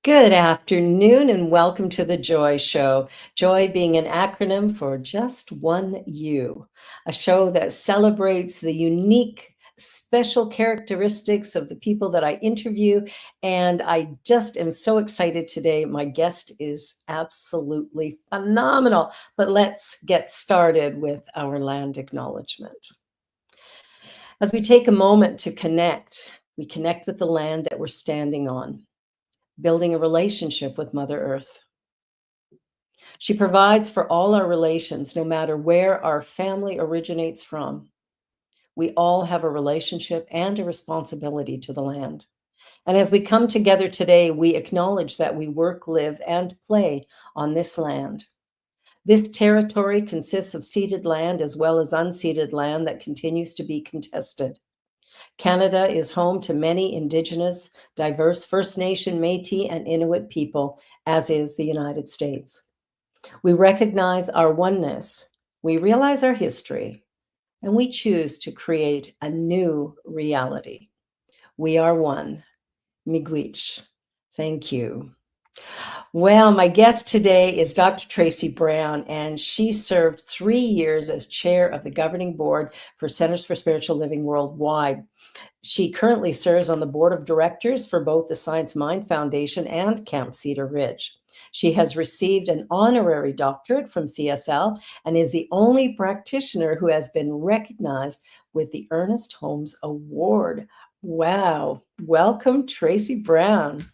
Good afternoon and welcome to the Joy Show. Joy being an acronym for Just One You, a show that celebrates the unique, special characteristics of the people that I interview. And I just am so excited today. My guest is absolutely phenomenal. But let's get started with our land acknowledgement. As we take a moment to connect, we connect with the land that we're standing on, building a relationship with Mother Earth. She provides for all our relations, no matter where our family originates from. We all have a relationship and a responsibility to the land. And as we come together today, we acknowledge that we work, live, and play on this land. This territory consists of ceded land as well as unceded land that continues to be contested. Canada is home to many Indigenous, diverse First Nation, Métis, and Inuit people, as is the United States. We recognize our oneness, we realize our history, and we choose to create a new reality. We are one. Miigwech. Thank you. Well, my guest today is Dr. Tracy Brown, and she served 3 years as chair of the governing board for Centers for Spiritual Living Worldwide. She currently serves on the board of directors for both the Science Mind Foundation and Camp Cedar Ridge. She has received an honorary doctorate from CSL and is the only practitioner who has been recognized with the Ernest Holmes Award. Wow. Welcome, Tracy Brown.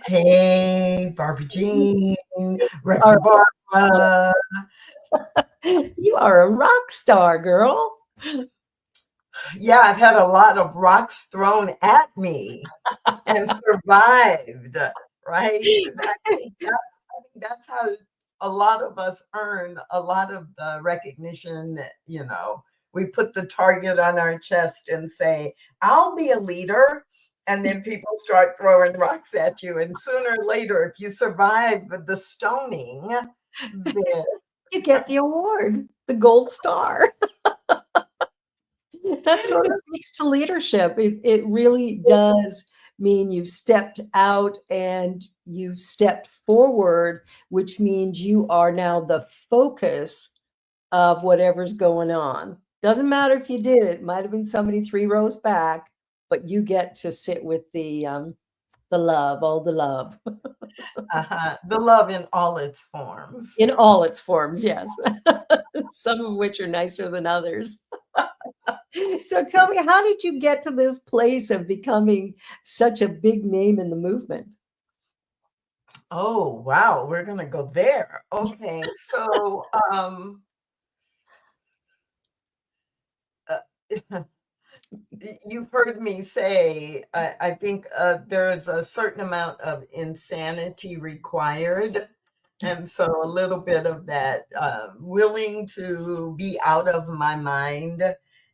Hey, Barbara Jean, All Reverend Barbara. right. You are a rock star, girl. Yeah, I've had a lot of rocks thrown at me and survived, right? I think that's how a lot of us earn a lot of the recognition. We put the target on our chest and say, I'll be a leader. And then people start throwing rocks at you. And sooner or later, if you survive the stoning, then You get the award, the gold star. That sort of speaks to leadership. It really does mean you've stepped out and you've stepped forward, which means you are now the focus of whatever's going on. Doesn't matter if you did it. Might have been somebody 3 rows back, but you get to sit with the love, all the love. the love in all its forms. In all its forms, yes. Some of which are nicer than others. So tell me, how did you get to this place of becoming such a big name in the movement? Oh, wow, we're gonna go there. Okay, so uh, you've heard me say I think there's a certain amount of insanity required. And so a little bit of that willing to be out of my mind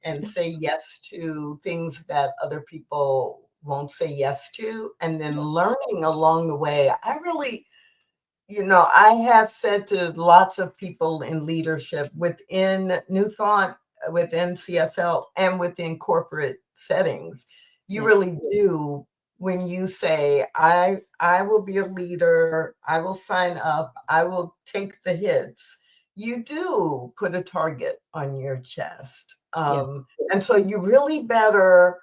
and say yes to things that other people won't say yes to. And then learning along the way. I really, I have said to lots of people in leadership within New Thought, within CSL, and within corporate settings, you Yeah. really do. When you say, I will be a leader, I will sign up, I will take the hits, you do put a target on your chest. Yeah. And so you really better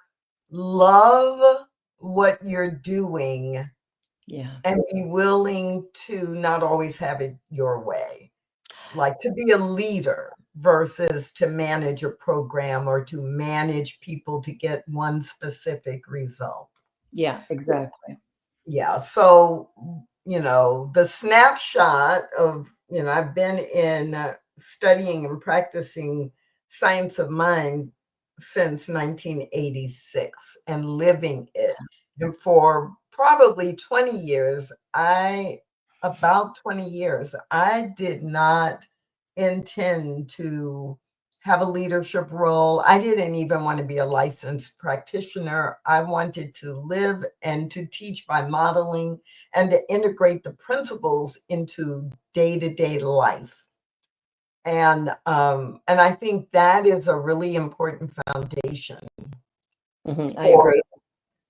love what you're doing Yeah. and be willing to not always have it your way. Like to be a leader versus to manage a program or to manage people to get one specific result. Yeah, exactly. Yeah. So, the snapshot of, I've been in studying and practicing science of mind since 1986 and living it. And for probably 20 years, about 20 years, I did not intend to have a leadership role. I didn't even want to be a licensed practitioner. I wanted to live and to teach by modeling and to integrate the principles into day-to-day life. And I think that is a really important foundation I for agree.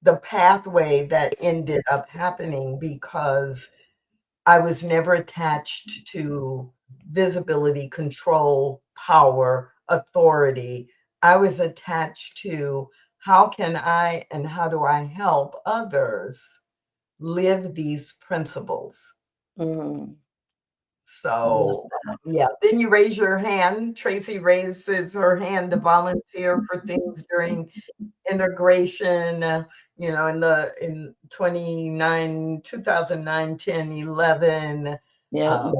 the pathway that ended up happening because I was never attached to visibility, control, power, authority. I was attached to how can I and how do I help others live these principles. Mm, I love So, that. yeah, then you raise your hand. Tracy raises her hand to volunteer for things during integration, in 2009, 10, 11. Yeah.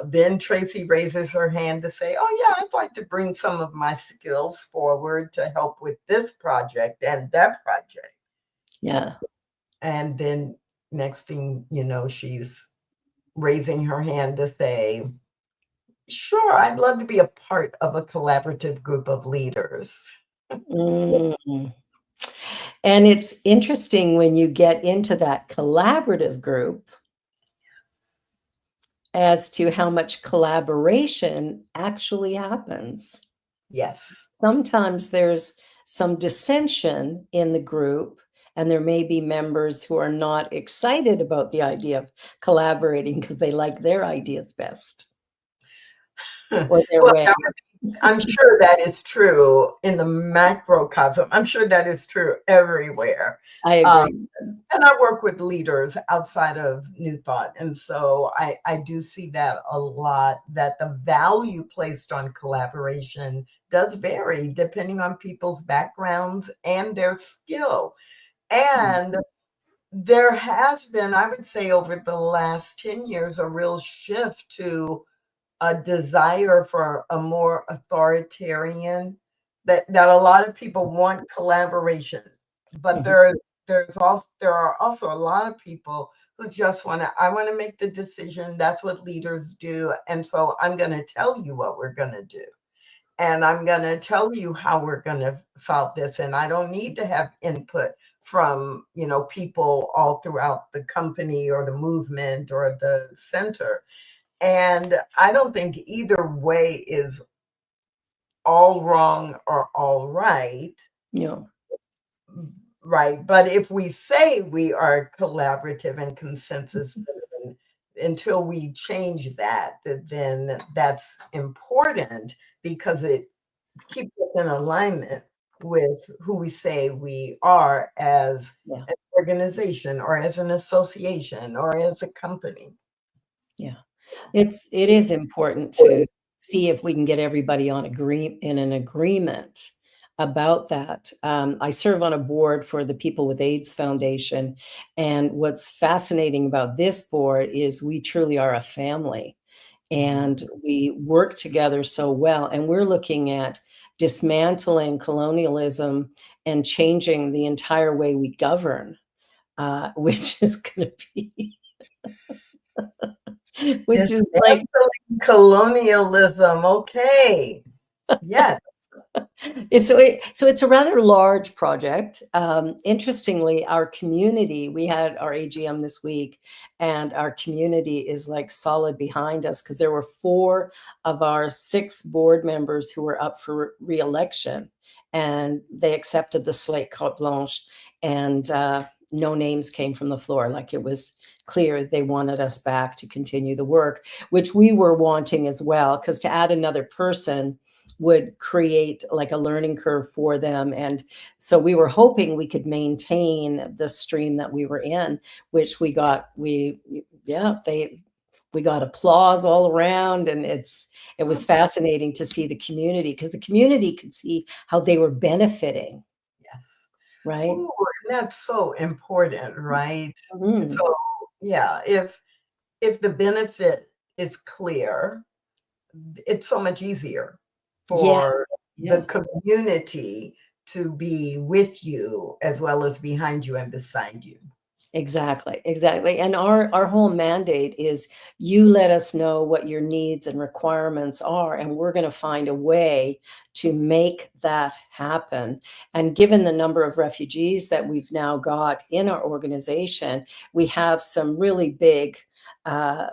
Then Tracy raises her hand to say, oh, yeah, I'd like to bring some of my skills forward to help with this project and that project. Yeah. And then next thing you know, she's raising her hand to say, sure, I'd love to be a part of a collaborative group of leaders. Mm. And it's interesting when you get into that collaborative group as to how much collaboration actually happens. Yes. Sometimes there's some dissension in the group, and there may be members who are not excited about the idea of collaborating because they like their ideas best or their Well, way. I'm sure that is true in the macrocosm. I'm sure that is true everywhere. I Um, agree. and I work with leaders outside of New Thought. And so I do see that a lot, that the value placed on collaboration does vary depending on people's backgrounds and their skill. And there has been, I would say, over the last 10 years, a real shift to a desire for a more authoritarian, that a lot of people want collaboration, but Mhm. there are also a lot of people who just want to, I want to make the decision. That's what leaders do, and so I'm going to tell you what we're going to do, and I'm going to tell you how we're going to solve this, and I don't need to have input from people all throughout the company or the movement or the center. And I don't think either way is all wrong or all right. Yeah. Right. But if we say we are collaborative and consensus driven, until we change that, then that's important because it keeps us in alignment with who we say we are as Yeah. an organization or as an association or as a company. Yeah. It is important to see if we can get everybody on an agreement about that. I serve on a board for the People with AIDS Foundation, and what's fascinating about this board is we truly are a family, and we work together so well, and we're looking at dismantling colonialism and changing the entire way we govern, which is going to be which is like Dismantling colonialism. Okay. Yes. So it's a rather large project. Interestingly, our community, we had our AGM this week, and our community is like solid behind us because there were 4 of our 6 board members who were up for re-election, and they accepted the slate carte blanche, and no names came from the floor. Like it was clear they wanted us back to continue the work, which we were wanting as well, because to add another person would create like a learning curve for them. And so we were hoping we could maintain the stream that we were in, which we got applause all around. And it was fascinating to see the community, because the community could see how they were benefiting, Yes. right? Ooh, and that's so important, right? Mhm. So, yeah, if the benefit is clear, it's so much easier Yeah, for the yeah. community to be with you as well as behind you and beside you. Exactly, exactly. And our whole mandate is you let us know what your needs and requirements are, and we're going to find a way to make that happen. And given the number of refugees that we've now got in our organization, we have some really big uh,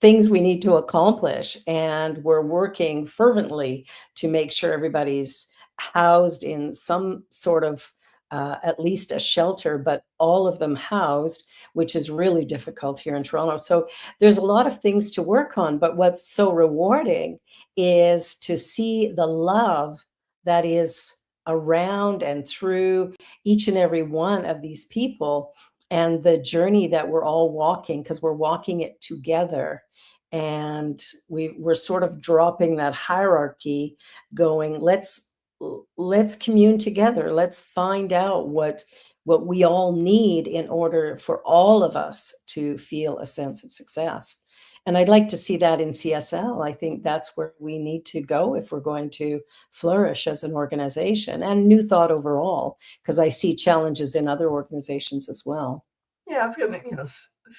things we need to accomplish, and we're working fervently to make sure everybody's housed in some sort of at least a shelter, but all of them housed, which is really difficult here in Toronto. So there's a lot of things to work on. But what's so rewarding is to see the love that is around and through each and every one of these people and the journey that we're all walking, because we're walking it together. And we're sort of dropping that hierarchy, going, let's commune together. Let's find out what we all need in order for all of us to feel a sense of success. And I'd like to see that in CSL. I think that's where we need to go if we're going to flourish as an organization, and New Thought overall, because I see challenges in other organizations as well. Yeah, it's gonna,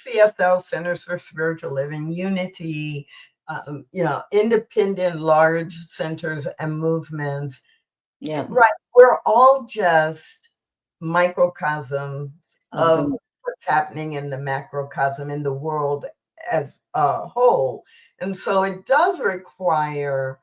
CSL, Centers for Spiritual Living, Unity, independent large centers and movements. Yeah, Right. We're all just microcosms of of them. what's happening in the macrocosm in the world as a whole. And so it does require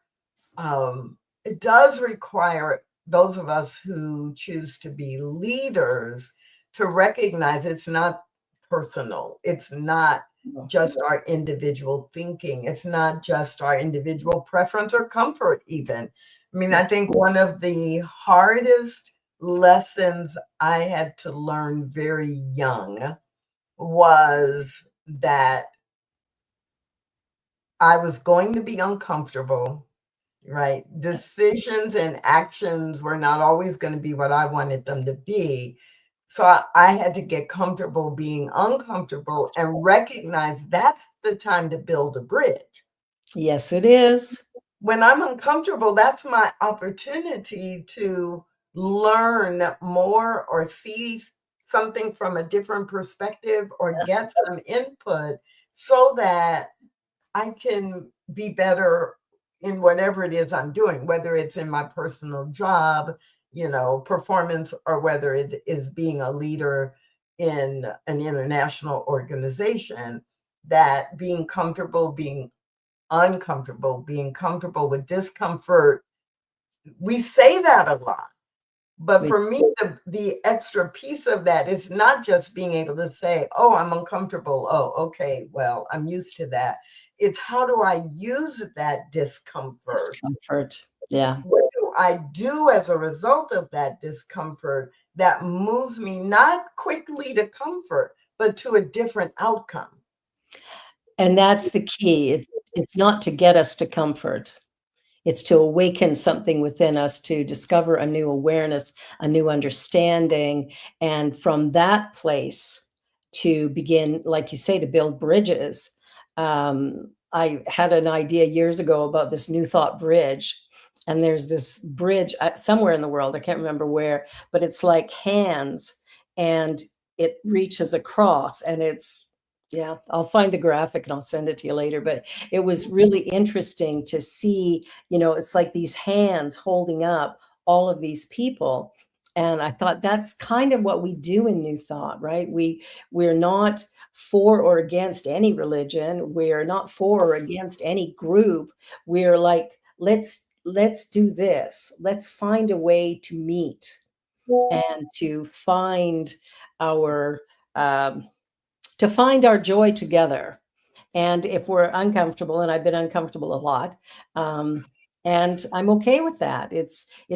those of us who choose to be leaders to recognize it's not personal. It's not just our individual thinking. It's not just our individual preference or comfort, even. I mean, Yeah. I think one of the hardest lessons I had to learn very young was that I was going to be uncomfortable. Right. Decisions and actions were not always going to be what I wanted them to be. So I had to get comfortable being uncomfortable and recognize that's the time to build a bridge. Yes, it is. When I'm uncomfortable, that's my opportunity to learn more or see something from a different perspective or get some input so that I can be better in whatever it is I'm doing, whether it's in my personal job, performance, or whether it is being a leader in an international organization, that being comfortable, being uncomfortable, being comfortable with discomfort, we say that a lot. But We for me, the extra piece of that is not just being able to say, "Oh, I'm uncomfortable. Oh, okay, well, I'm used to that." It's how do I use that discomfort? discomfort. Yeah. What do I do as a result of that discomfort that moves me not quickly to comfort, but to a different outcome? And that's the key. It's not to get us to comfort. It's to awaken something within us, to discover a new awareness, a new understanding, and from that place to begin, like you say, to build bridges. I had an idea years ago about this New Thought bridge, and there's this bridge somewhere in the world, I can't remember where, but it's like hands, and it reaches across, and it's yeah, I'll find the graphic and I'll send it to you later. But it was really interesting to see, it's like these hands holding up all of these people. And I thought that's kind of what we do in New Thought, right? We're not for or against any religion. We're not for or against any group. We're like, let's do this. Let's find a way to meet and our um, to find our joy together. And if we're uncomfortable, and I've been uncomfortable a lot, um, and I'm okay with that. It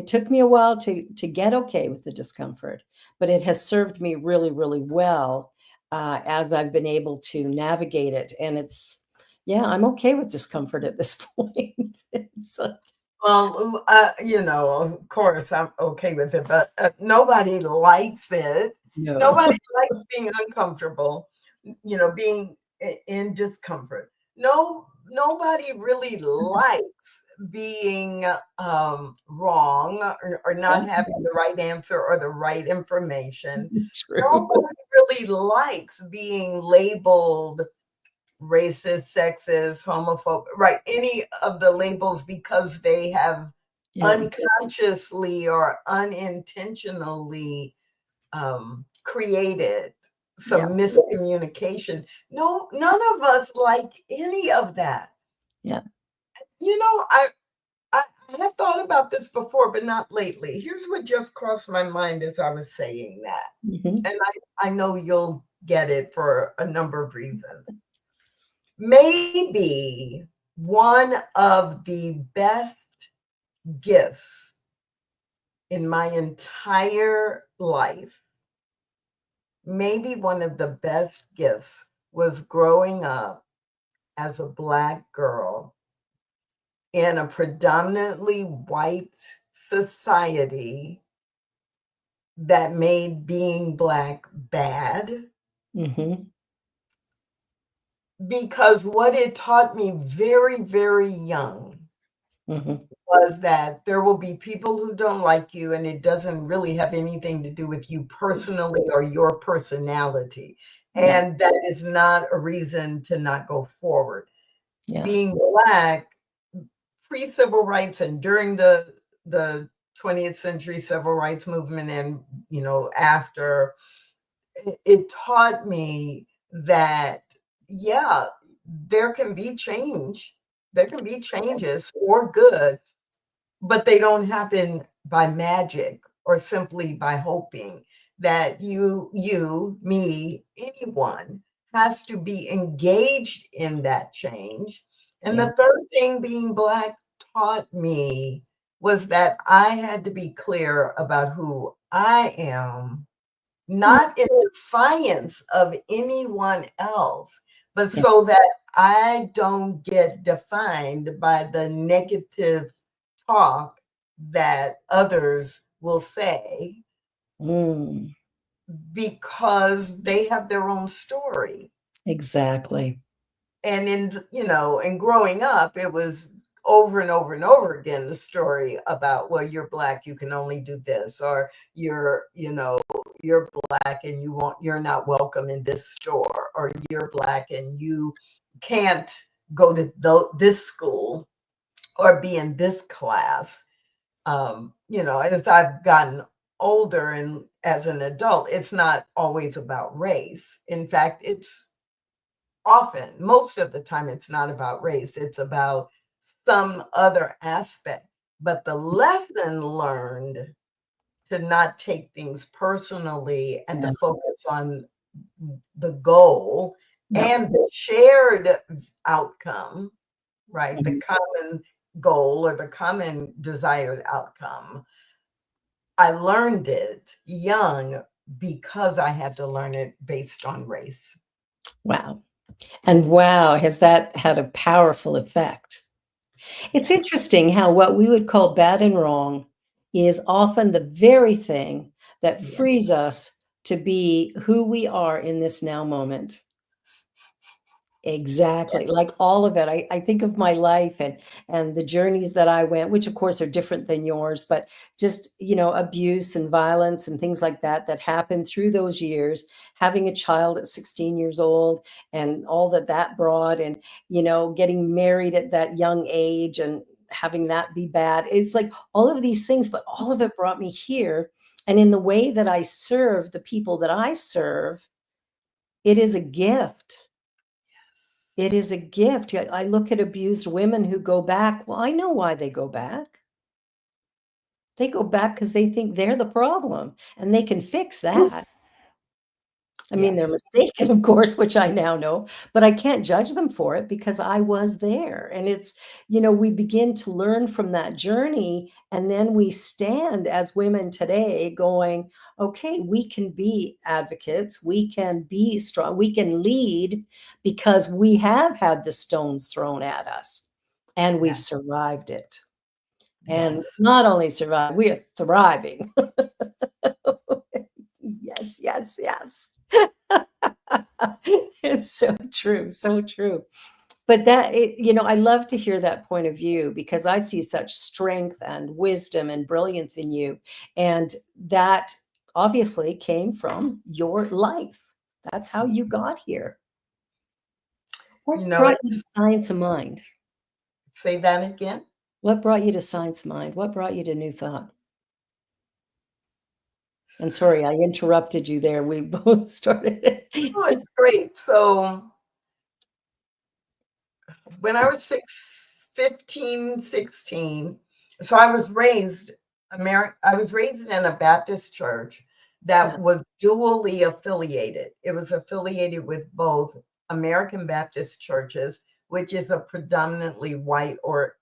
took me a while to get okay with the discomfort, but it has served me really, really well as I've been able to navigate it. And yeah, I'm okay with discomfort at this point. It's Well, of course, I'm okay with it, but nobody likes it. no, Nobody likes being uncomfortable, being in discomfort. No, nobody really likes being wrong or not having the right answer or the right information. true. Nobody really likes being labeled racist, sexist, homophobic, right? Any of the labels because they have Yeah, unconsciously or unintentionally created yeah, some miscommunication. No, none of us like any of that. yeah. You know, I I have thought about this before, but not lately. Here's what just crossed my mind as I was saying that. Mhm, And I know you'll get it for a number of reasons. Maybe one of the best gifts in my entire life, maybe one of the best gifts was growing up as a Black girl in a predominantly white society that made being Black bad. mhm, Because what it taught me very, very young mhm. was that there will be people who don't like you, and it doesn't really have anything to do with you personally or your personality. Yeah, And that is not a reason to not go forward. yeah, Being Black, pre-civil rights and during the 20th century civil rights movement and after, it taught me that, yeah, there can be change. There can be changes for good, but they don't happen by magic or simply by hoping. That me, anyone has to be engaged in that change. And yeah, the third thing being Black taught me was that I had to be clear about who I am, mm, not in defiance of anyone else, but yeah, so that I don't get defined by the negative talk that others will say mm, because they have their own story. exactly. And in growing up, it was over and over and over again the story about, well, you're Black, you can only do this, or you're Black and you're not welcome in this store, or you're Black and you can't go to this school or be in this class. As I've gotten older and as an adult, it's not always about race. In fact, it's often, most of the time, it's not about race, it's about some other aspect. But the lesson learned to not take things personally and to Yeah, focus on the goal yeah, and the shared outcome, right? The mhm. common goal or the common desired outcome. I learned it young because I had to learn it based on race. Wow. And wow, has that had a powerful effect. It's Yes. interesting how what we would call bad and wrong is often the very thing that Yes. frees us to be who we are in this now moment. Exactly, like all of it. I think of my life and the journeys that I went, which of course are different than yours, but just, abuse and violence and things like that that happened through those years, having a child at 16 years old and all that that brought and, getting married at that young age and having that be bad. It's like all of these things, but all of it brought me here. And in the way that I serve the people that I serve, it is a gift. It is a gift. Yeah, I look at abused women who go back. Well, I know why they go back. They go back because they think they're the problem and they can fix that. I mean, they're Yes. mistaken, of course, which I now know, but I can't judge them for it because I was there. And we begin to learn from that journey. And then we stand as women today going, okay, we can be advocates, we can be strong, we can lead because we have had the stones thrown at us and we've Yes. survived it. And Yes. not only survived, we are thriving. Yes, yes, yes. It's so true, so true. But I love to hear that point of view because I see such strength and wisdom and brilliance in you. And that obviously came from your life. That's how you got here. You What know, brought you it's to Science of Mind? say that again. What brought you to Science Mind? What brought you to New Thought? And sorry, I interrupted you there. We both started. Oh, it's great. So when I was 15, 16, So I was raised in a Baptist church Yeah. that was dually affiliated. It was affiliated with both American Baptist churches, which is a predominantly white or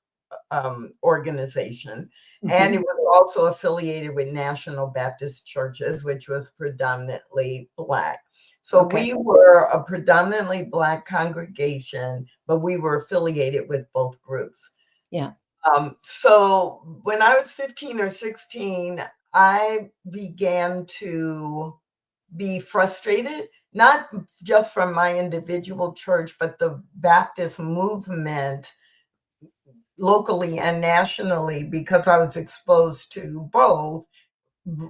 organization, and it Hmm. was also affiliated with National Baptist churches, which was predominantly Black. So Okay. we were a predominantly Black congregation, but we were affiliated with both groups. Yeah. So when I was 15 or 16, I began to be frustrated, not just from my individual church, but the Baptist movement locally and nationally, because I was exposed to both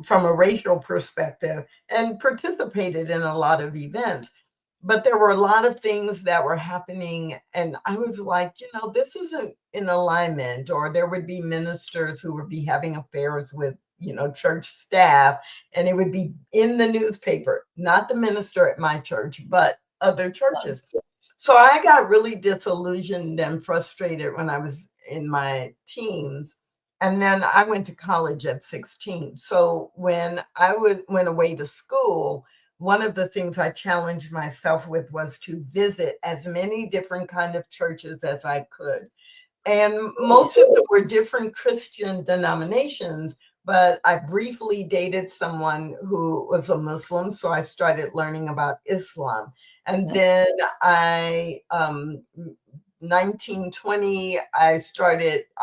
from a racial perspective and participated in a lot of events. But there were a lot of things that were happening, and I was like, this isn't in alignment. Or there would be ministers who would be having affairs with, church staff, and it would be in the newspaper, not the minister at my church, but other churches. So I got really disillusioned and frustrated when I was in my teens. And then I went to college at 16. So when went away to school, one of the things I challenged myself with was to visit as many different kind of churches as I could. And most of them were different Christian denominations, but I briefly dated someone who was a Muslim, so I started learning about Islam. And Yeah. then I 1920, I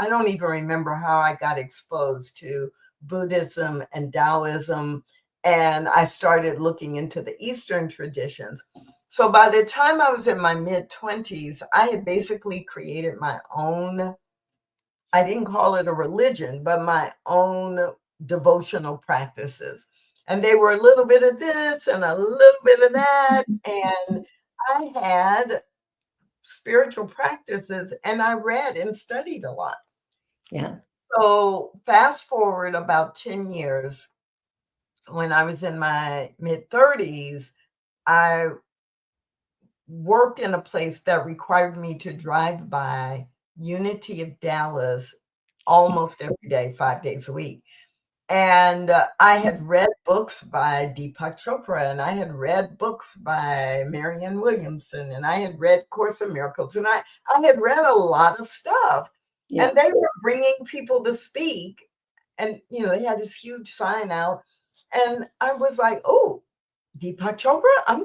don't even remember how I got exposed to Buddhism and Taoism, and I started looking into the Eastern traditions. So by the time I was in my mid 20s, I had basically created my own, I didn't call it a religion, but my own devotional practices. And they were a little bit of this and a little bit of that. And I had spiritual practices, and I read and studied a lot. Yeah. So fast forward about 10 years, when I was in my mid 30s, I worked in a place that required me to drive by Unity of Dallas almost every day, 5 days a week. And I had read books by Deepak Chopra, and I had read books by Marianne Williamson, and I had read Course in Miracles, and I had read a lot of stuff. Yeah. And they were bringing people to speak, and they had this huge sign out, and I was like, "Oh, Deepak Chopra, I'm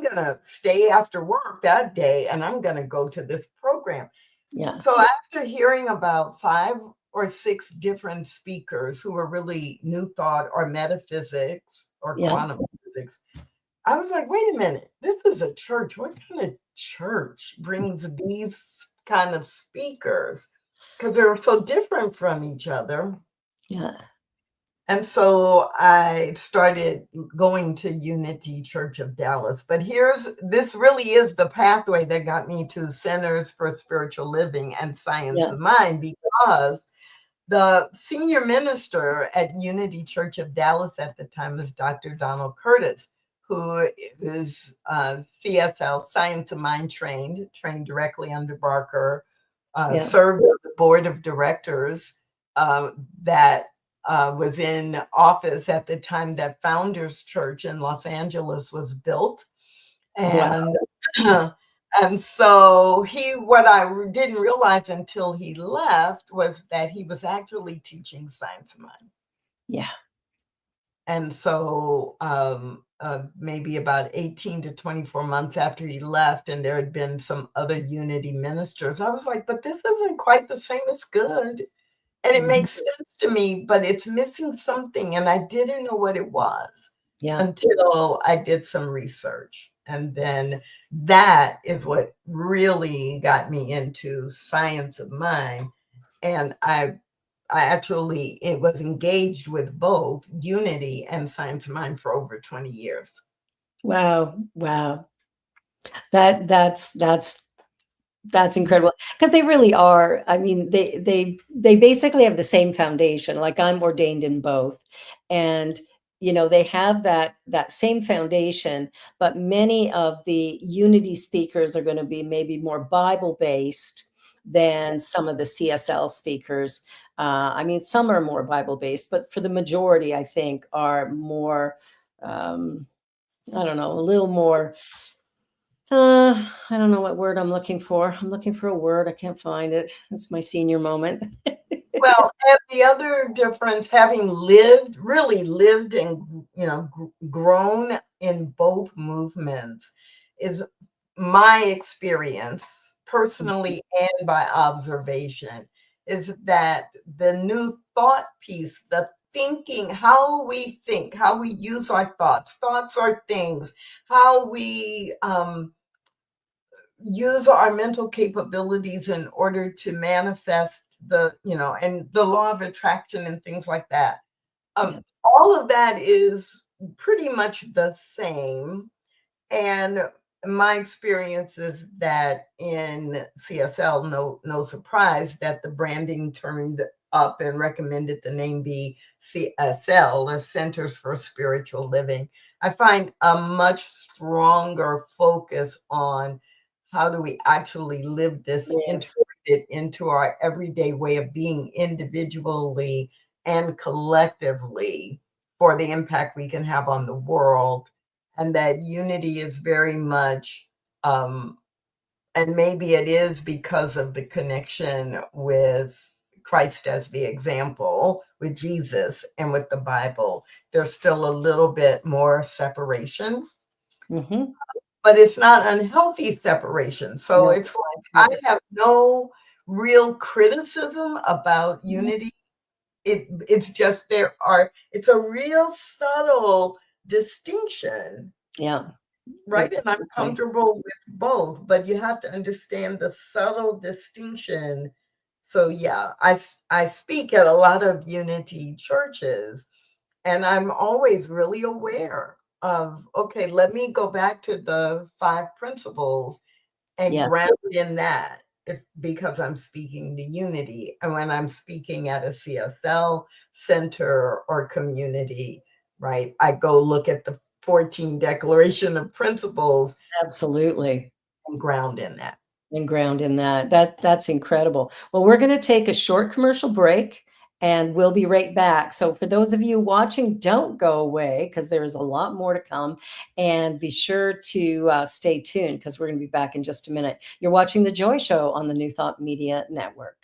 gonna stay after work that day, and I'm gonna go to this program." Yeah. So after hearing about 5 or 6 different speakers who were really New Thought or metaphysics or Yeah. quantum physics, I was like, "Wait a minute, this is a church. What kind of church brings these kind of speakers?" Because 'Cause they're so different from each other. Yeah. And so I started going to Unity Church of Dallas. But this really is the pathway that got me to Centers for Spiritual Living and Science Yeah. of Mind, because the senior minister at Unity Church of Dallas at the time was Dr. Donald Curtis, who is CSL, Science of Mind trained directly under Barker, Yeah. served on the board of directors that was in office at the time that Founders Church in Los Angeles was built. Wow. And and so what I didn't realize until he left was that he was actually teaching science of mind. Yeah. And so maybe about 18 to 24 months after he left, and there had been some other Unity ministers, I was like, but this isn't quite the same as good. And it Mhm. makes sense to me, but it's missing something, and I didn't know what it was Yeah. until I did some research. And then that is what really got me into science of mind. And I actually it was engaged with both Unity and Science of Mind for over 20 years. Wow. Wow. That's incredible, because they really are. I mean, they basically have the same foundation. Like, I'm ordained in both, and they have that same foundation, but many of the Unity speakers are going to be maybe more Bible based, than some of the CSL speakers. I mean, some are more Bible-based, but for the majority, I think, are more, I don't know, a little more, I don't know what word I'm looking for. I'm looking for a word. I can't find it. It's my senior moment. Well, and the other difference, having really lived and, grown in both movements, is my experience, personally and by observation, is that the new thought piece, the thinking, how we think, how we use our thoughts are things, how we use our mental capabilities in order to manifest and the law of attraction and things like that. Yeah. All of that is pretty much the same. And my experience is that in CSL, no surprise that the branding turned up and recommended the name be CSL, or Centers for Spiritual Living. I find a much stronger focus on how do we actually live this, Yes. integrate it into our everyday way of being individually and collectively for the impact we can have on the world. And that unity is very much, and maybe it is because of the connection with Christ as the example, with Jesus and with the Bible. There's still a little bit more separation, Mhm. but it's not unhealthy separation. So No, it's I like get it. I have no real criticism about Mhm. unity. It's just it's a real subtle distinction. Yeah, Right, and I'm exactly. comfortable with both, but you have to understand the subtle distinction. So, yeah, I speak at a lot of Unity churches, and I'm always really aware of, okay, let me go back to the 5 principles and Yes, ground in that, because I'm speaking to unity. And when I'm speaking at a CSL center or community, right, I go look at the 14 Declaration of Principles absolutely. and ground in that. And ground in that. That's incredible. Well, we're gonna take a short commercial break, and we'll be right back. So for those of you watching, don't go away because there is a lot more to come, and be sure to, stay tuned because we're gonna be back in just a minute. You're watching The Joy Show on the New Thought Media Network.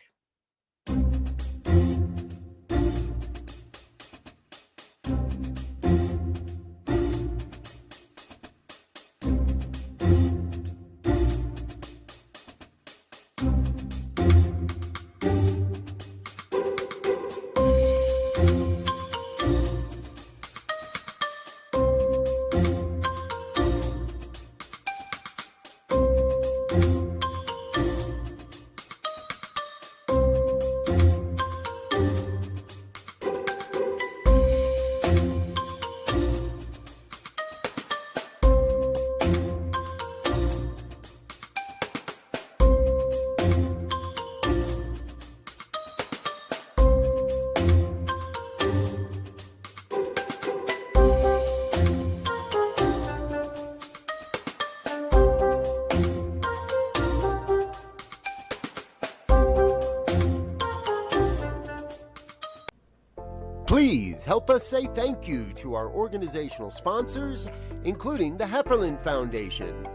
Please help us say thank you to our organizational sponsors, including the Hepperlin Foundation,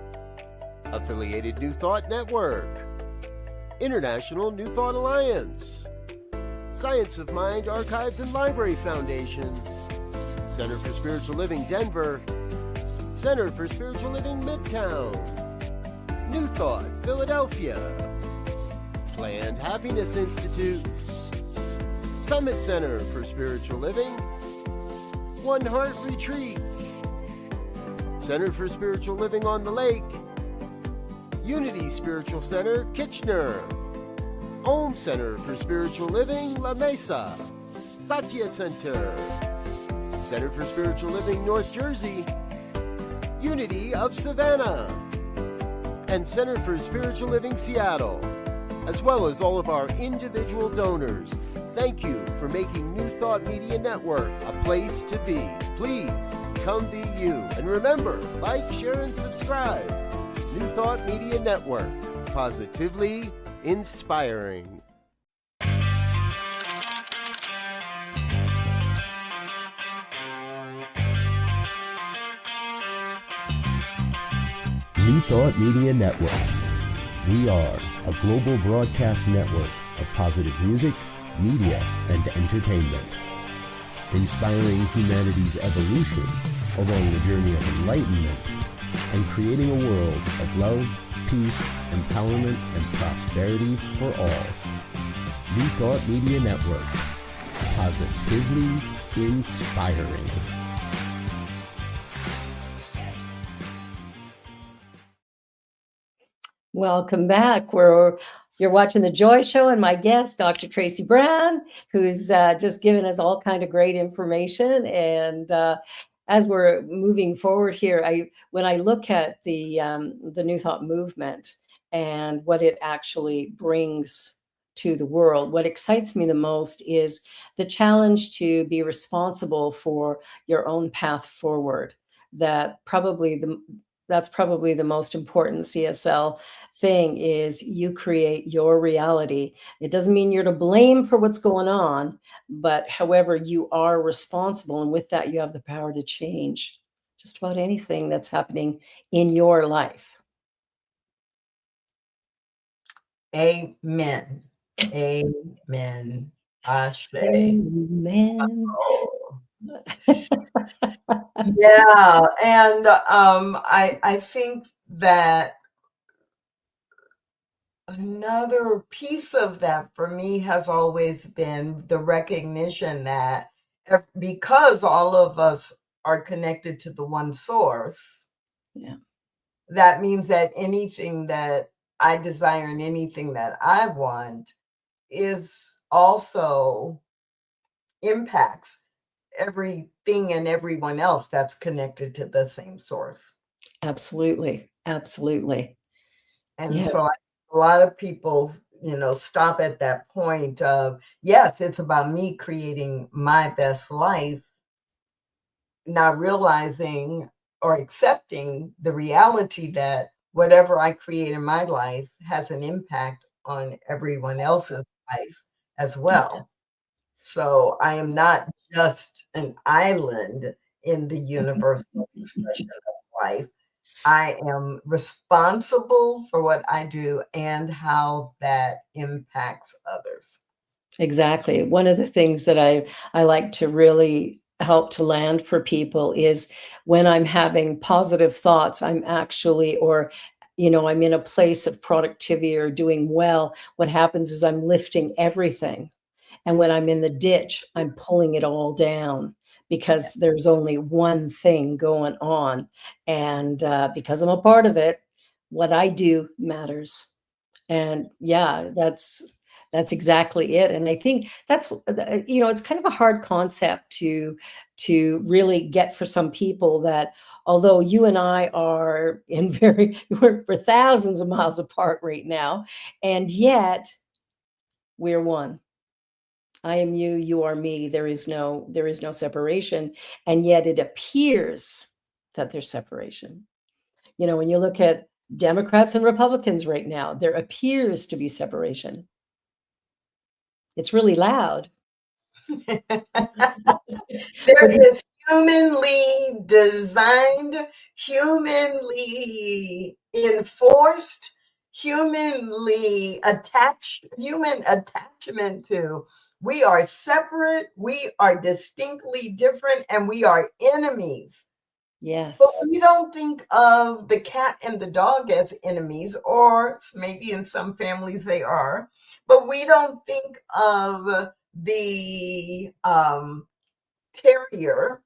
Affiliated New Thought Network, International New Thought Alliance, Science of Mind Archives and Library Foundation, Center for Spiritual Living Denver, Center for Spiritual Living Midtown, New Thought Philadelphia, Planned Happiness Institute, Summit Center for Spiritual Living, One Heart Retreats, Center for Spiritual Living on the Lake, Unity Spiritual Center, Kitchener, Om Center for Spiritual Living, La Mesa, Satya Center, Center for Spiritual Living, North Jersey, Unity of Savannah, and Center for Spiritual Living, Seattle, as well as all of our individual donors. Thank you for making New Thought Media Network a place to be. Please come be you. And remember, like, share, and subscribe. New Thought Media Network. Positively inspiring. New Thought Media Network. We are a global broadcast network of positive music, media, and entertainment, inspiring humanity's evolution along the journey of enlightenment and creating a world of love, peace, empowerment, and prosperity for all. New Thought Media Network. Positively inspiring. Welcome back. You're watching The Joy Show, and my guest, Dr. Tracy Brown, who's just given us all kind of great information. And as we're moving forward here, when I look at the New Thought movement and what it actually brings to the world, what excites me the most is the challenge to be responsible for your own path forward. That's probably the most important CSL thing is you create your reality. It doesn't mean you're to blame for what's going on, but however, you are responsible. And with that, you have the power to change just about anything that's happening in your life. Amen. Amen. Ashe. Amen. Oh. Yeah, and I think that another piece of that for me has always been the recognition that because all of us are connected to the one source, Yeah. that means that anything that I desire and anything that I want is also impacts everything and everyone else that's connected to the same source. Absolutely. Absolutely. And Yeah. so a lot of people, stop at that point of, yes, it's about me creating my best life, not realizing or accepting the reality that whatever I create in my life has an impact on everyone else's life as well. So I am not just an island in the universal expression of life. I am responsible for what I do and how that impacts others. Exactly. One of the things that I like to really help to land for people is when I'm having positive thoughts, I'm actually, or, I'm in a place of productivity or doing well. What happens is I'm lifting everything. And when I'm in the ditch, I'm pulling it all down because there's only one thing going on. And because I'm a part of it, what I do matters. And yeah, that's exactly it. And I think that's it's kind of a hard concept to really get for some people, that although you and I are we're thousands of miles apart right now, and yet we're one. I am you, you are me. There is no separation. And yet it appears that there's separation. When you look at Democrats and Republicans right now, there appears to be separation. It's really loud. There is humanly designed, humanly enforced, human attachment to. We are separate, we are distinctly different, and we are enemies. Yes. But we don't think of the cat and the dog as enemies, or maybe in some families they are, but we don't think of the terrier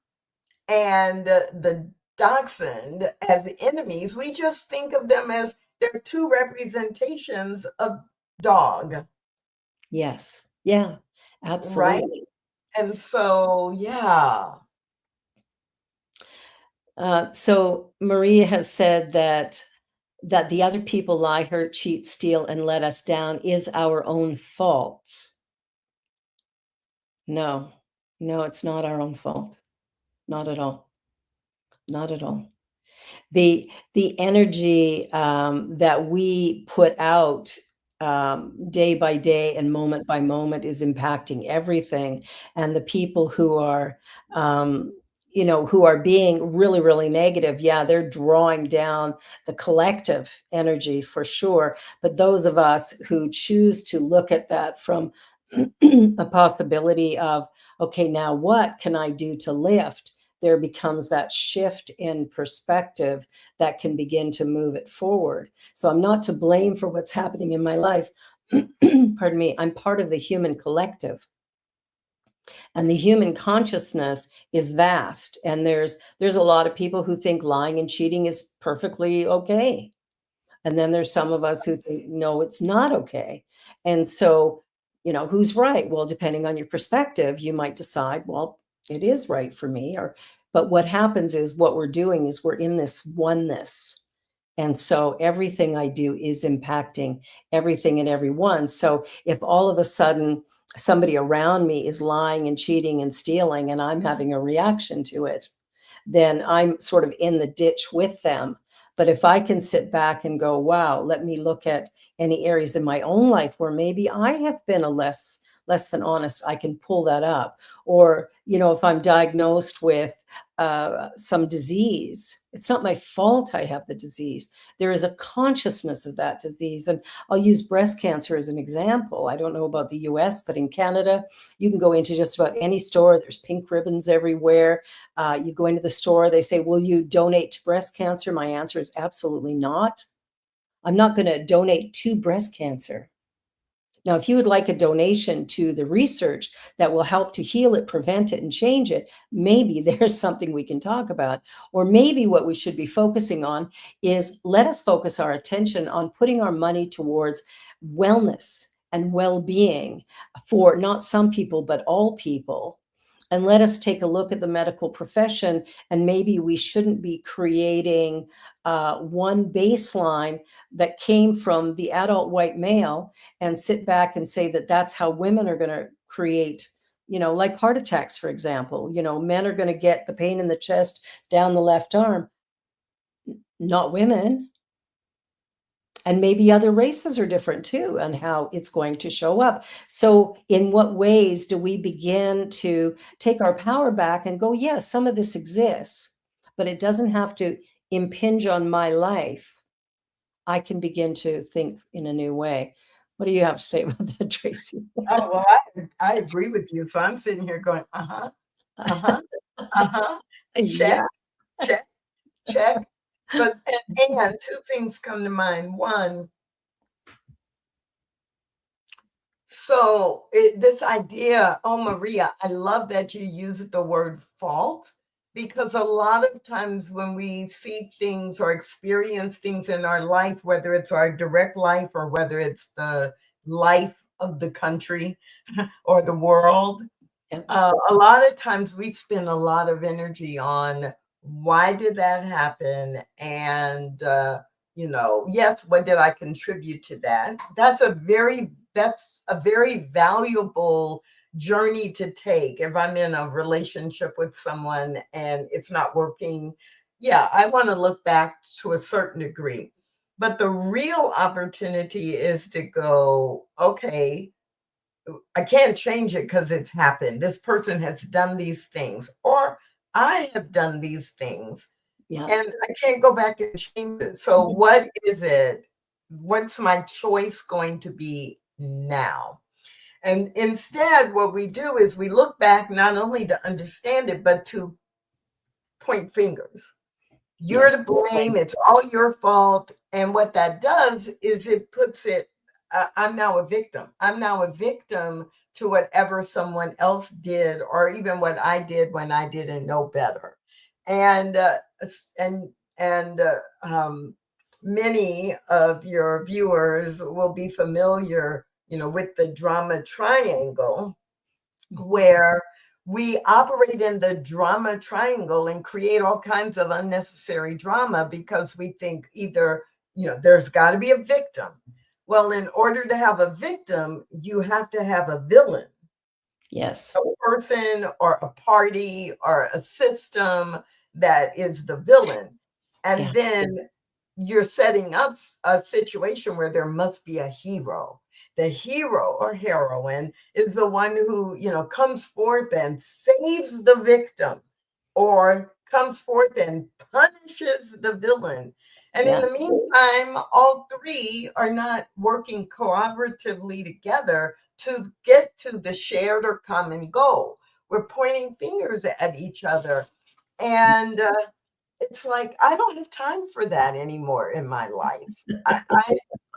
and the dachshund as enemies. We just think of them as they're two representations of dog. Yes. Yeah. Right? Absolutely. And so, yeah. So Maria has said that the other people lie, hurt, cheat, steal, and let us down is our own fault. No, it's not our own fault. Not at all. Not at all. The energy that we put out day by day and moment by moment is impacting everything. And the people who are, who are being really, really negative, yeah, they're drawing down the collective energy for sure. But those of us who choose to look at that from a possibility of, okay, now what can I do to lift? There becomes that shift in perspective that can begin to move it forward. So I'm not to blame for what's happening in my life. Pardon me. I'm part of the human collective. And the human consciousness is vast. And there's a lot of people who think lying and cheating is perfectly okay. And then there's some of us who think, no, it's not okay. And so, who's right? Well, depending on your perspective, you might decide, well, it is right for me. But what happens is what we're doing is we're in this oneness. And so everything I do is impacting everything and everyone. So if all of a sudden somebody around me is lying and cheating and stealing, and I'm having a reaction to it, then I'm sort of in the ditch with them. But if I can sit back and go, wow, let me look at any areas in my own life where maybe I have been a less than honest, I can pull that up. Or, if I'm diagnosed with some disease, it's not my fault I have the disease. There is a consciousness of that disease. And I'll use breast cancer as an example. I don't know about the US, but in Canada, you can go into just about any store. There's pink ribbons everywhere. You go into the store, they say, will you donate to breast cancer? My answer is absolutely not. I'm not going to donate to breast cancer. Now, if you would like a donation to the research that will help to heal it, prevent it, and change it, maybe there's something we can talk about. Or maybe what we should be focusing on is let us focus our attention on putting our money towards wellness and well-being for not some people, but all people. And let us take a look at the medical profession, and maybe we shouldn't be creating one baseline that came from the adult white male and sit back and say that that's how women are going to create, like heart attacks, for example. Men are going to get the pain in the chest down the left arm, not women. And maybe other races are different too, and how it's going to show up. So in what ways do we begin to take our power back and go, yes, some of this exists, but it doesn't have to impinge on my life. I can begin to think in a new way. What do you have to say about that, Tracy? Oh, well, I agree with you. So I'm sitting here going, uh-huh, uh-huh, uh-huh, check, Yeah. check, check. But and two things come to mind. One, so this idea, oh, Maria, I love that you use the word fault, because a lot of times when we see things or experience things in our life, whether it's our direct life or whether it's the life of the country or the world, Yep. a lot of times we spend a lot of energy on why did that happen? And, yes, what did I contribute to that? That's a very valuable journey to take. If I'm in a relationship with someone and it's not working, yeah, I want to look back to a certain degree. But the real opportunity is to go, okay, I can't change it because it's happened. This person has done these things, or I have done these things, Yeah. and I can't go back and change it. So, what is it? What's my choice going to be now? And instead, what we do is we look back not only to understand it, but to point fingers. You're to blame. It's all your fault. And what that does is it puts it, I'm now a victim. I'm now a victim to whatever someone else did, or even what I did when I didn't know better. And, and, and, many of your viewers will be familiar, with the drama triangle, where we operate in the drama triangle and create all kinds of unnecessary drama because we think either, there's got to be a victim. Well, in order to have a victim, you have to have a villain. Yes. A person or a party or a system that is the villain. And then you're setting up a situation where there must be a hero. The hero or heroine is the one who, comes forth and saves the victim or comes forth and punishes the villain. And in Yeah. the meantime, all three are not working cooperatively together to get to the shared or common goal. We're pointing fingers at each other. And it's like, I don't have time for that anymore in my life. I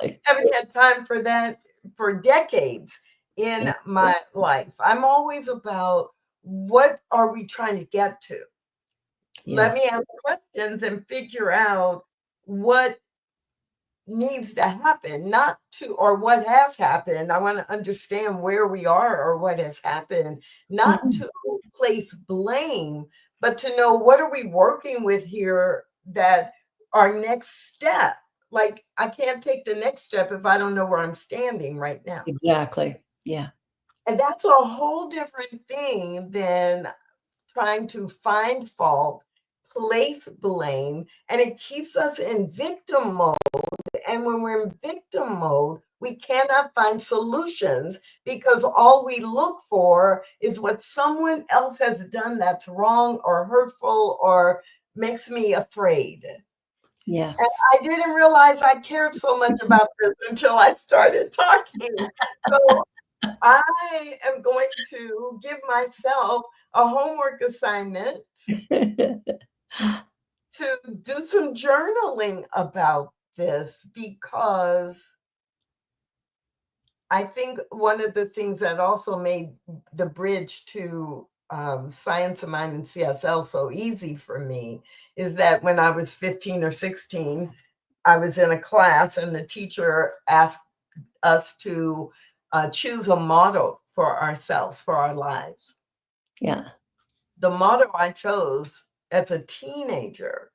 Like, haven't had time for that for decades in yeah. my life. I'm always about what are we trying to get to? Let Yeah. me ask questions and figure out what needs to happen, not to, or what has happened. I want to understand where we are or what has happened, not Mhm. to place blame, but to know what are we working with here that our next step. Like, I can't take the next step if I don't know where I'm standing right now. Exactly. Yeah. And that's a whole different thing than trying to find fault, place blame, and it keeps us in victim mode. And when we're in victim mode, we cannot find solutions because all we look for is what someone else has done that's wrong or hurtful or makes me afraid. And Yes. I didn't realize I cared so much about this until I started talking. So I am going to give myself a homework assignment to do some journaling about this because I think one of the things that also made the bridge to Science of Mind and CSL so easy for me is that when I was 15 or 16, I was in a class and the teacher asked us to choose a motto for ourselves, for our lives. Yeah. The motto I chose as a teenager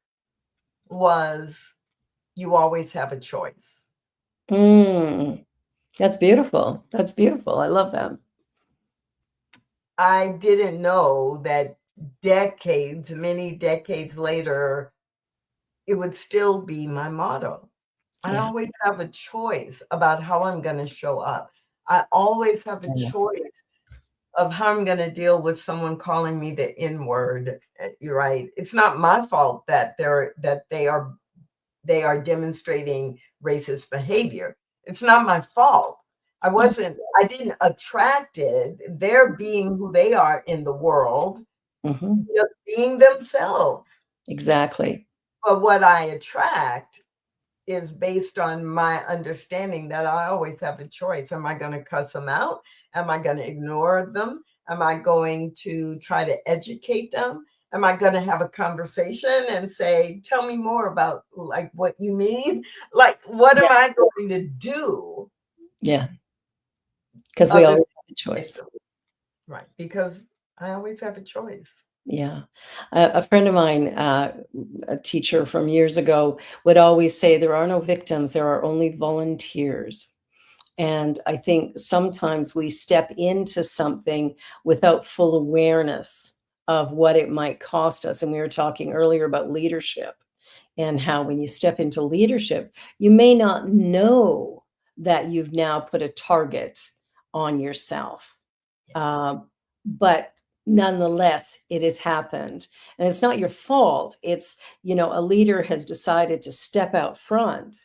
was, "You always have a choice." Mm. That's beautiful. That's beautiful. I love that. I didn't know that decades, many decades later, it would still be my motto. I Yeah. always have a choice about how I'm going to show up. I always have a Yeah. choice of how I'm going to deal with someone calling me the N word. You're right. It's not my fault that they are demonstrating racist behavior. It's not my fault. Yeah. I didn't attract it. They're being who they are in the world, Mhm. just being themselves. Exactly. But what I attract is based on my understanding that I always have a choice. Am I going to cuss them out? Am I going to ignore them? Am I going to try to educate them? Am I going to have a conversation and say, tell me more about like what you mean? Like, what Yeah. am I going to do Yeah. Because we other than always have a choice. victim? Right. Because I always have a choice. Yeah. A friend of mine, a teacher from years ago, would always say, "There are no victims, there are only volunteers." And I think sometimes we step into something without full awareness of what it might cost us. And we were talking earlier about leadership and how when you step into leadership, you may not know that you've now put a target on yourself. Yes. Um, but nonetheless, it has happened. And it's not your fault. It's, a leader has decided to step out front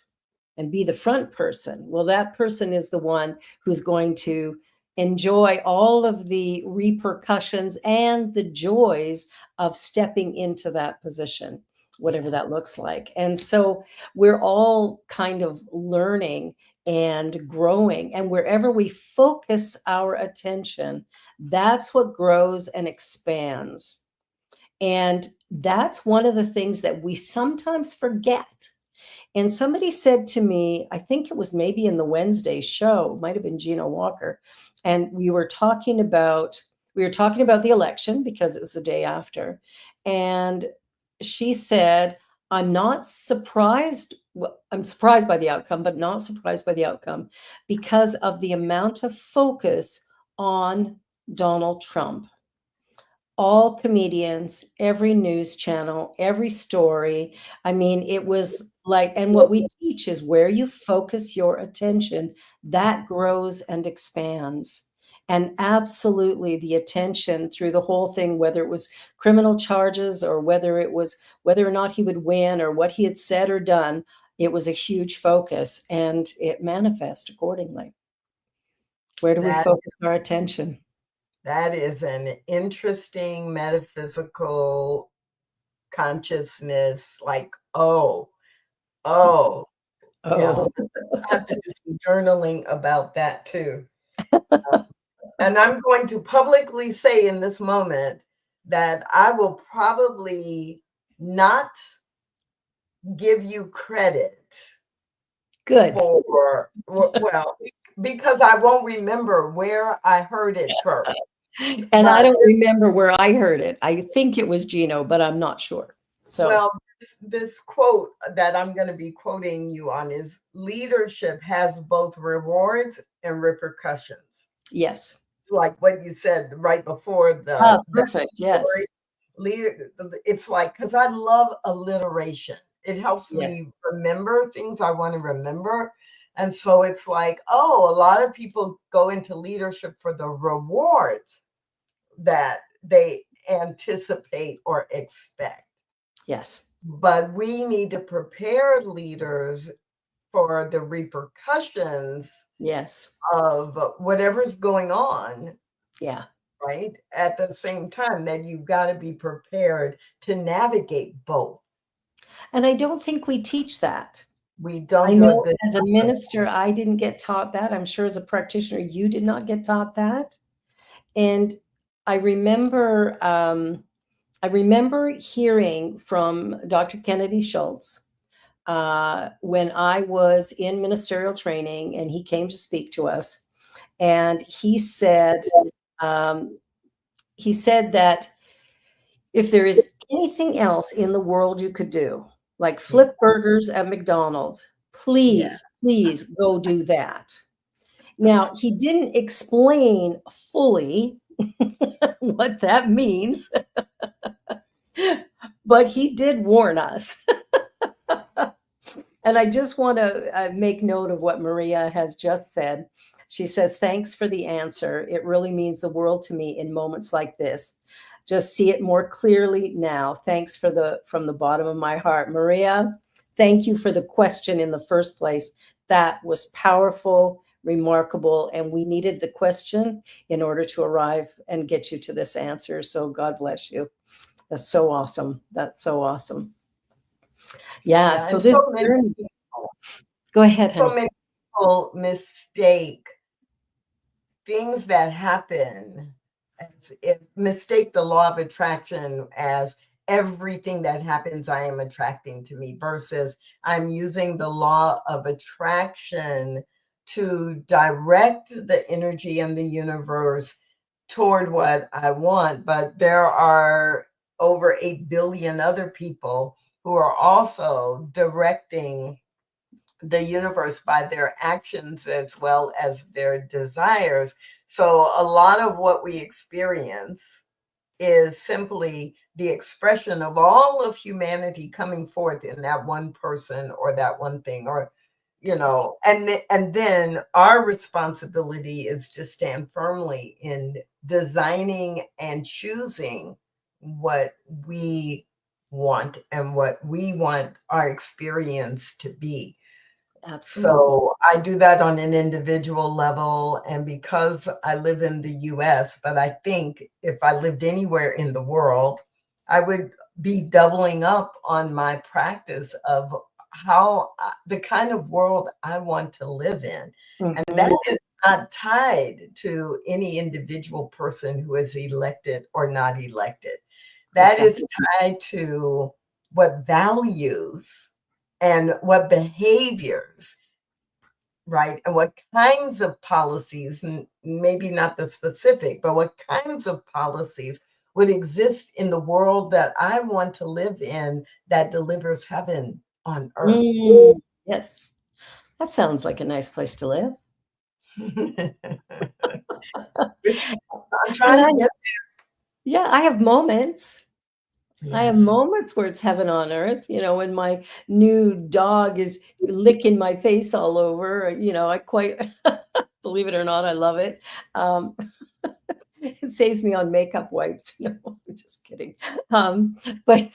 and be the front person. Well, that person is the one who's going to enjoy all of the repercussions and the joys of stepping into that position, whatever Yeah. that looks like. And so we're all kind of learning and growing. And wherever we focus our attention, that's what grows and expands. And that's one of the things that we sometimes forget. And somebody said to me, I think it was maybe in the Wednesday show, might have been Gina Walker, and we were talking about the election because it was the day after. And she said, I'm not surprised. Well, I'm surprised by the outcome, but not surprised by the outcome because of the amount of focus on Donald Trump. all comedians, every news channel, every story. I mean, it was like, and what we teach is where you focus your attention, that grows and expands. And absolutely the attention through the whole thing, whether it was criminal charges or whether it was whether or not he would win or what he had said or done, it was a huge focus and it manifests accordingly. Where do we That focus our attention? that is an interesting metaphysical consciousness, like, oh, yeah. Oh, I have to do some journaling about that too. And I'm going to publicly say in this moment that I will probably not give you credit good. well, because I won't remember where I heard it first. And I But don't remember where I heard it. I think it was Gino, but I'm not sure. So, well, this quote that I'm going to be quoting you on is leadership has both rewards and repercussions. yes. Like what you said right before Ah, the perfect. story. Yes. It's like, because I love alliteration. It helps Yes. me remember things I want to remember. And so it's like, oh, a lot of people go into leadership for the rewards that they anticipate or expect. Yes. But we need to prepare leaders for the repercussions Yes. of whatever's going on, Yeah. right? At the same time, that you've got to be prepared to navigate both. And I don't think we teach that. We I don't do a know good as a job of minister, I didn't get taught that. I'm sure as a practitioner, you did not get taught that. And I remember, I remember hearing from Dr. Kennedy Schultz when I was in ministerial training, and he came to speak to us, and um, he said that if there is anything else in the world you could do, like it. flip burgers at McDonald's, Yeah. please go do that. Now, he didn't explain fully what that means, but he did warn us. And I just want to make note of what Maria has just said. She says, "Thanks for the answer. It really means the world to me in moments like this. Just see it more clearly now. Thanks from the bottom of my heart." Maria, thank you for the question in the first place. That was powerful, remarkable, and we needed the question in order to arrive and get you to this answer. So God bless you. That's so awesome. That's so awesome. Yeah. Yeah. So And so this many journey, people, go ahead, so honey. many people mistake things that happen as if mistake the law of attraction as everything that happens I am attracting to me versus I'm using the law of attraction to direct the energy in the universe toward what I want. But there are over 8 billion other people who are also directing the universe by their actions as well as their desires. So a lot of what we experience is simply the expression of all of humanity coming forth in that one person or that one thing, or and then our responsibility is to stand firmly in designing and choosing what we want and what we want our experience to be. Absolutely. So I do that on an individual level. And because I live in the US, but I think if I lived anywhere in the world, I would be doubling up on my practice of the kind of world I want to live in. And that Mhm. is not tied to any individual person who is elected or not elected. That is Exactly. tied to what values and what behaviors, right? And what kinds of policies, maybe not the specific, but what kinds of policies would exist in the world that I want to live in that delivers heaven on earth. Yes. That sounds like a nice place to live. Which I'm And trying to get. Yeah, I have moments. I have Yes. moments where it's heaven on earth, when my new dog is licking my face all over, I quite believe it or not, I love it. Um, it saves me on makeup wipes. No, I'm just kidding. But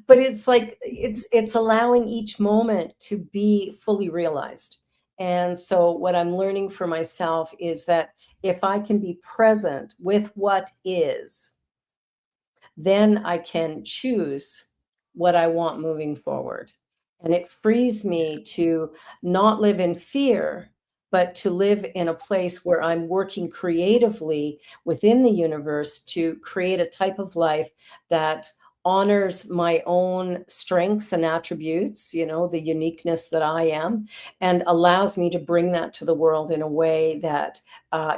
but it's like it's allowing each moment to be fully realized. And so what I'm learning for myself is that if I can be present with what is, then I can choose what I want moving forward. And it frees me to not live in fear, but to live in a place where I'm working creatively within the universe to create a type of life that honors my own strengths and attributes, the uniqueness that I am, and allows me to bring that to the world in a way that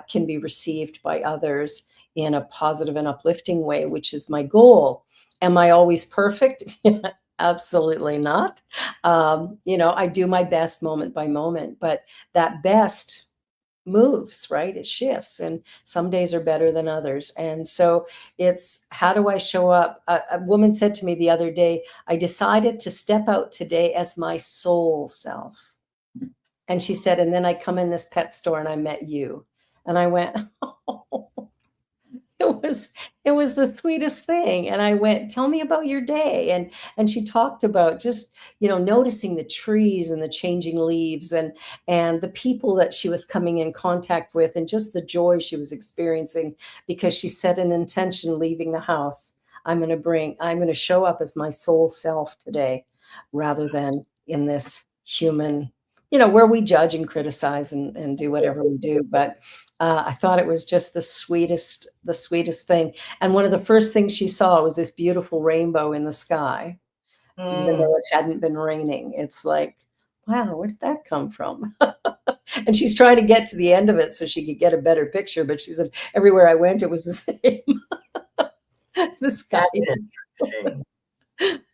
can be received by others in a positive and uplifting way, which is my goal. Am I always perfect? Absolutely not. I do my best moment by moment, but that best moves, right? It shifts, and some days are better than others. And so it's how do I show up? A woman said to me the other day, I decided to step out today as my soul self. And she said, and then I come in this pet store and I met you. And I went, oh, it was it was the sweetest thing, and I went, "Tell me about your day," and she talked about just, noticing the trees and the changing leaves and the people that she was coming in contact with and just the joy she was experiencing because she set an intention leaving the house. I'm gonna show up as my soul self today rather than in this human, where we judge and criticize and do whatever we do, but I thought it was just the sweetest thing. And one of the first things she saw was this beautiful rainbow in the sky, even Mm. though it hadn't been raining. It's like, wow, where did that come from? And she's trying to get to the end of it so she could get a better picture. But she said, everywhere I went, it was the same. The sky. That's interesting.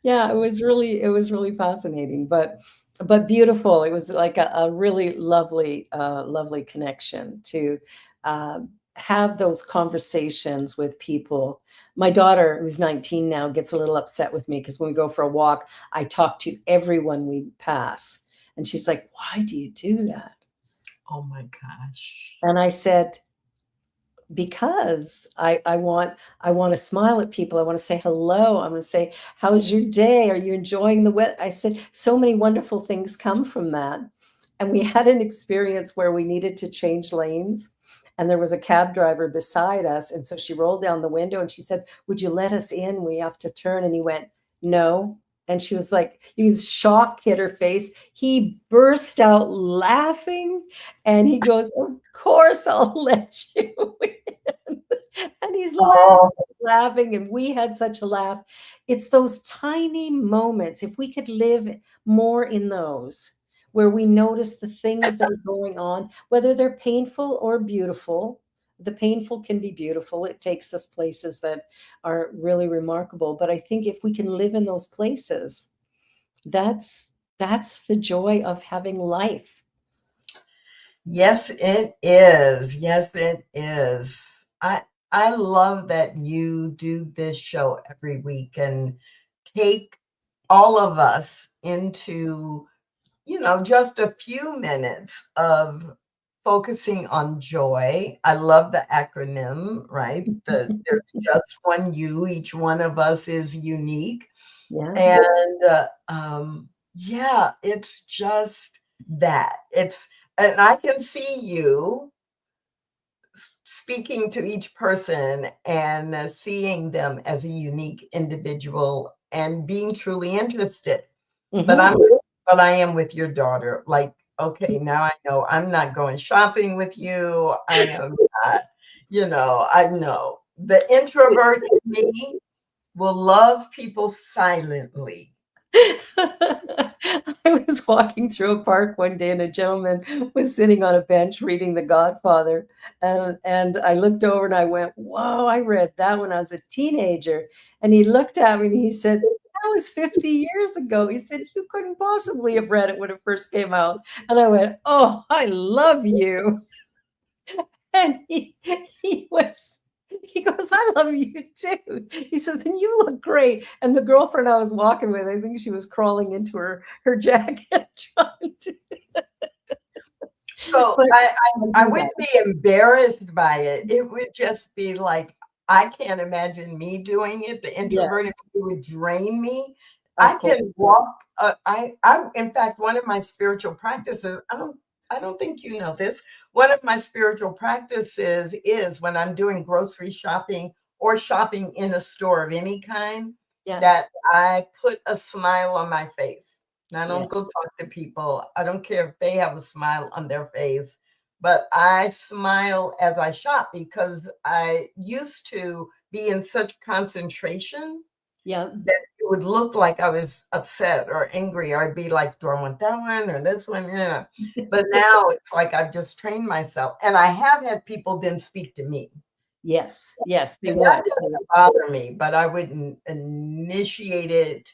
Yeah, it was really fascinating, but beautiful. It was like a really lovely connection to have those conversations with people. My daughter, who's 19 now, gets a little upset with me because when we go for a walk, I talk to everyone we pass, and she's like, "Why do you do that?" Oh my gosh. And I said, because I want to smile at people. I want to say hello. I want to say, how's your day? Are you enjoying the weather? I said, so many wonderful things come from that. And we had an experience where we needed to change lanes. And there was a cab driver beside us. And so she rolled down the window and she said, would you let us in? We have to turn. And he went, no. And she was like, his shock hit her face. He burst out laughing and he goes, of course I'll let you in. And he's Oh, laughing, and we had such a laugh. It's those tiny moments. If we could live more in those, where we notice the things that are going on, whether they're painful or beautiful. The painful can be beautiful. It takes us places that are really remarkable. But I think if we can live in those places, that's the joy of having life. yes, it is. Yes, it is. I love that you do this show every week and take all of us into, just a few minutes of focusing on joy. I love the acronym, right? There's just one you. Each one of us is unique. Yeah. And, yeah, it's just that. And I can see you speaking to each person and seeing them as a unique individual and being truly interested. But Mhm. I'm but I am with your daughter. Like, okay, now I know I'm not going shopping with you. I am not, I know. The introvert in me will love people silently. I was walking through a park one day and a gentleman was sitting on a bench reading The Godfather. And I looked over and I went, whoa, I read that when I was a teenager. And he looked at me and he said, that was 50 years ago. He said, you couldn't possibly have read it when it first came out. And I went, oh, I love you. And he was He goes, I love you too. He says, and you look great. And the girlfriend I was walking with, I think she was crawling into her jacket trying to. So But I wouldn't be embarrassed by it. It would just be like, I can't imagine me doing it. The yes, introverted me would drain me. I of course. can walk. In fact, one of my spiritual practices, I don't think you know this. One of my spiritual practices is when I'm doing grocery shopping or shopping in a store of any kind, Yeah. that I put a smile on my face. And I Yeah. don't go talk to people. I don't care if they have a smile on their face, but I smile as I shop because I used to be in such concentration Yeah. that it would look like I was upset or angry. Or I'd be like, do I want that one or this one? But now it's like I've just trained myself. And I have had people then speak to me. Yes. Yes. They And that would. doesn't bother me, but I wouldn't initiate it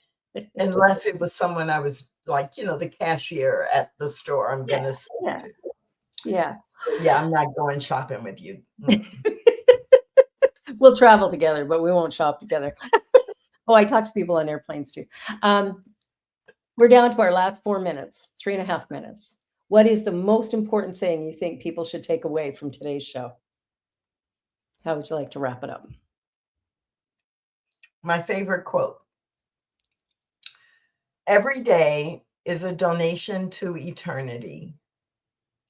unless it was someone I was like, the cashier at the store I'm Yeah. going to speak Yeah. to. Yeah. So, yeah, I'm not going shopping with you. We'll travel together, but we won't shop together. Oh, I talk to people on airplanes too. We're down to our last 4 minutes, 3.5 minutes. What is the most important thing you think people should take away from today's show? How would you like to wrap it up? My favorite quote: every day is a donation to eternity.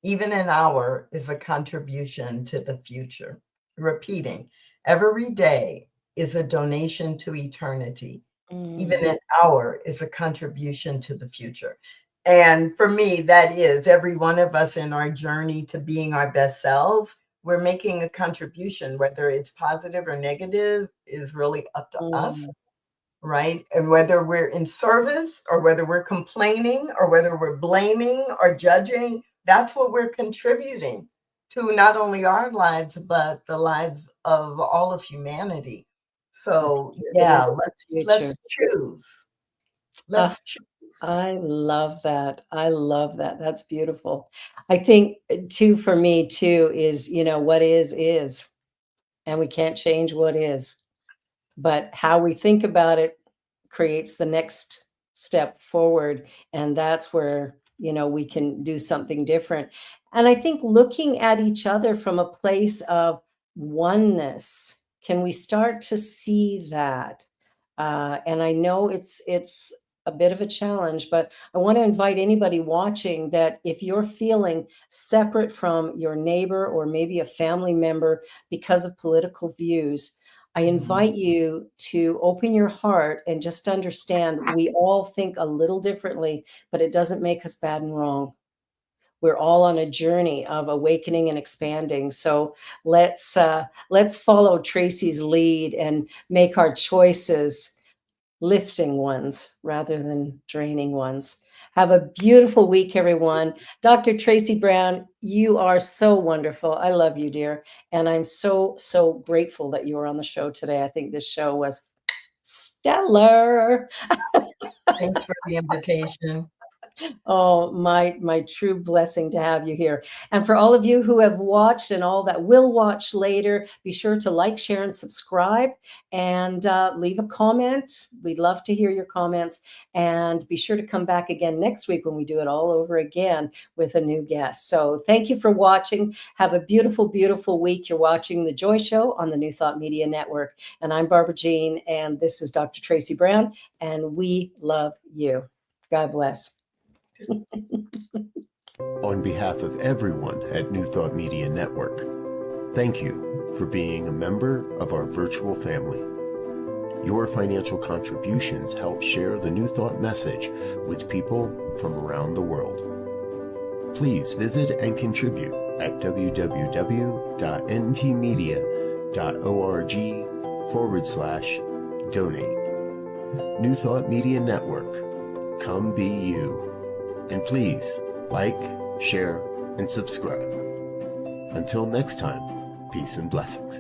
Even an hour is a contribution to the future. Repeating, every day is a donation to eternity. Even an hour is a contribution to the future. And for me, that is every one of us in our journey to being our best selves. We're making a contribution, whether it's positive or negative is really up to us, right? And whether we're in service or whether we're complaining or whether we're blaming or judging, that's what we're contributing to not only our lives, but the lives of all of humanity. So yeah, let's choose. Let's choose. I love that. I love that. That's beautiful. I think too, for me too, is, what is, and we can't change what is, but how we think about it creates the next step forward. And that's where, we can do something different. And I think looking at each other from a place of oneness, can we start to see that? And I know it's a bit of a challenge, but I want to invite anybody watching that if you're feeling separate from your neighbor or maybe a family member because of political views, I invite you to open your heart and just understand we all think a little differently, but it doesn't make us bad and wrong. We're all on a journey of awakening and expanding. So let's follow Tracy's lead and make our choices lifting ones rather than draining ones. Have a beautiful week, everyone. Dr. Tracy Brown, you are so wonderful. I love you, dear. And I'm so, so grateful that you were on the show today. I think this show was stellar. Thanks for the invitation. Oh, my true blessing to have you here. And for all of you who have watched and all that will watch later, be sure to like, share, and subscribe, and leave a comment. We'd love to hear your comments. And be sure to come back again next week when we do it all over again with a new guest. So thank you for watching. Have a beautiful, beautiful week. You're watching The Joy Show on the New Thought Media Network. And I'm Barbara Jean, and this is Dr. Tracy Brown, and we love you. God bless. On behalf of everyone at New Thought Media Network, thank you for being a member of our virtual family. Your financial contributions help share the New Thought message with people from around the world. Please visit and contribute at www.ntmedia.org/donate. New Thought Media Network, come be you. And please like, share, and subscribe. Until next time, peace and blessings.